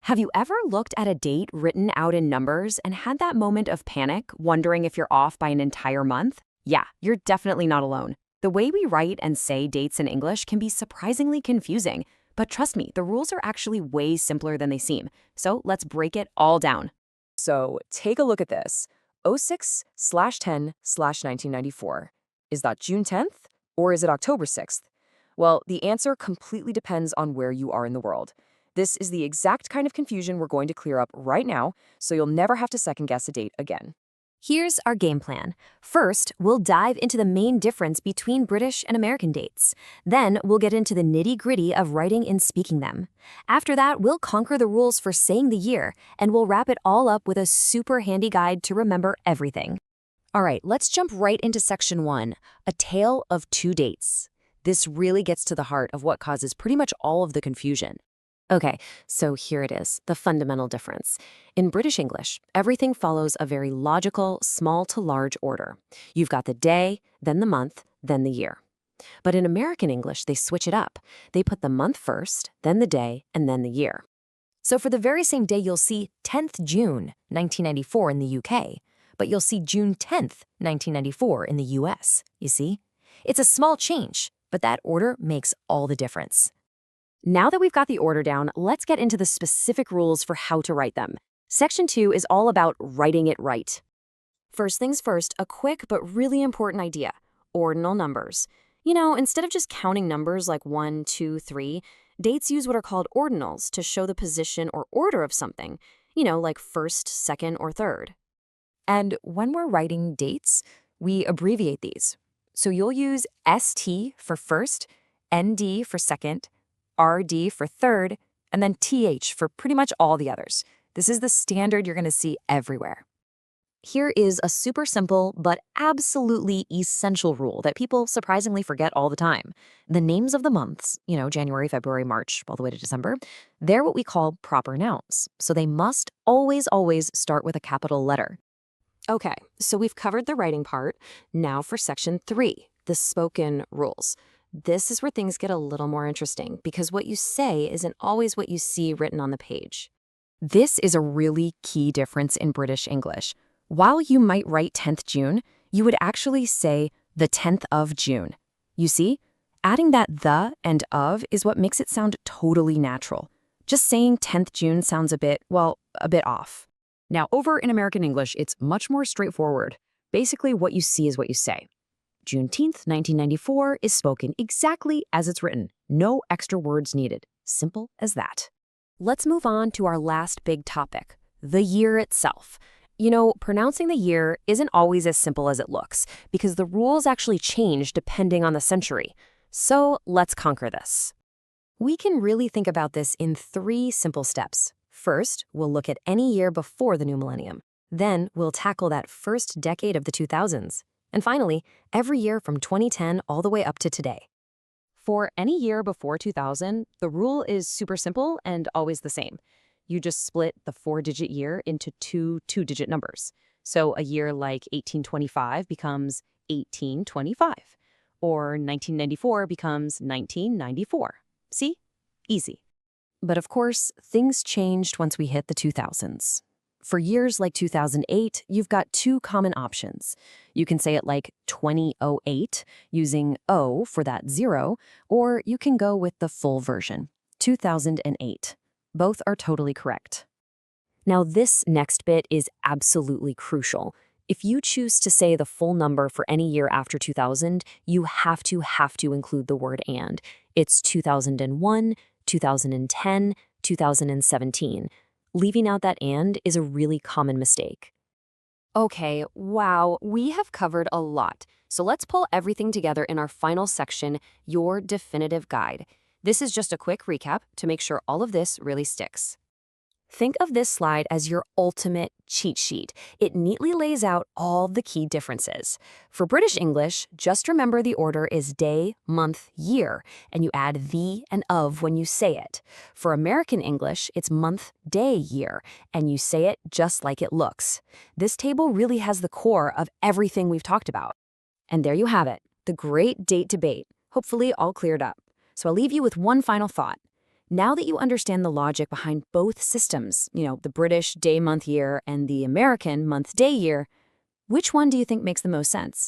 Have you ever looked at a date written out in numbers and had that moment of panic, wondering if you're off by an entire month? Yeah, you're definitely not alone. The way we write and say dates in English can be surprisingly confusing, but trust me, the rules are actually way simpler than they seem. So let's break it all down. So take a look at this. 06/10/1994. Is that June 10th or is it October 6th? Well, the answer completely depends on where you are in the world. This is the exact kind of confusion we're going to clear up right now, so you'll never have to second guess a date again. Here's our game plan. First, we'll dive into the main difference between British and American dates. Then, we'll get into the nitty-gritty of writing and speaking them. After that, we'll conquer the rules for saying the year, and we'll wrap it all up with a super handy guide to remember everything. All right, let's jump right into section 1, a tale of two dates. This really gets to the heart of what causes pretty much all of the confusion. Okay, so here it is, the fundamental difference. In British English, everything follows a very logical, small to large order. You've got the day, then the month, then the year. But in American English, they switch it up. They put the month first, then the day, and then the year. So for the very same day, you'll see 10th June, 1994 in the UK, but you'll see June 10th, 1994 in the US, you see? It's a small change, but that order makes all the difference. Now that we've got the order down, let's get into the specific rules for how to write them. Section 2 is all about writing it right. First things first, a quick but really important idea, ordinal numbers. You know, instead of just counting numbers like 1, 2, 3, dates use what are called ordinals to show the position or order of something, like first, second, or third. And when we're writing dates, we abbreviate these. So you'll use ST for first, ND for second, RD for third, and then TH for pretty much all the others. This is the standard you're going to see everywhere. Here is a super simple but absolutely essential rule that people surprisingly forget all the time. The names of the months, January, February, March, all the way to December, they're what we call proper nouns. So they must always start with a capital letter. Okay, so we've covered the writing part. Now for section 3, the spoken rules. This is where things get a little more interesting because what you say isn't always what you see written on the page. This is a really key difference in British English. While you might write 10th June, you would actually say the 10th of June. You see, adding that the and of is what makes it sound totally natural. Just saying 10th June sounds a bit off. Now, over in American English, it's much more straightforward. Basically, what you see is what you say. Juneteenth, 1994 is spoken exactly as it's written. No extra words needed. Simple as that. Let's move on to our last big topic, the year itself. Pronouncing the year isn't always as simple as it looks because the rules actually change depending on the century. So let's conquer this. We can really think about this in 3 simple steps. First, we'll look at any year before the new millennium. Then we'll tackle that first decade of the 2000s. And finally, every year from 2010 all the way up to today. For any year before 2000, the rule is super simple and always the same. You just split the 4-digit year into 2 2-digit numbers. So a year like 1825 becomes 1825, or 1994 becomes 1994. See? Easy. But of course, things changed once we hit the 2000s. For years like 2008, you've got 2 common options. You can say it like 2008, using O for that 0, or you can go with the full version, 2008. Both are totally correct. Now, this next bit is absolutely crucial. If you choose to say the full number for any year after 2000, you have to include the word and. It's 2001, 2010, 2017. Leaving out that and is a really common mistake. Okay, wow, we have covered a lot. So let's pull everything together in our final section, your definitive guide. This is just a quick recap to make sure all of this really sticks. Think of this slide as your ultimate cheat sheet. It neatly lays out all the key differences. For British English, just remember the order is day, month, year, and you add the and of when you say it. For American English, it's month, day, year, and you say it just like it looks. This table really has the core of everything we've talked about. And there you have it, the great date debate, hopefully all cleared up. So I'll leave you with one final thought. Now that you understand the logic behind both systems, the British day, month, year, and the American month, day, year, which one do you think makes the most sense?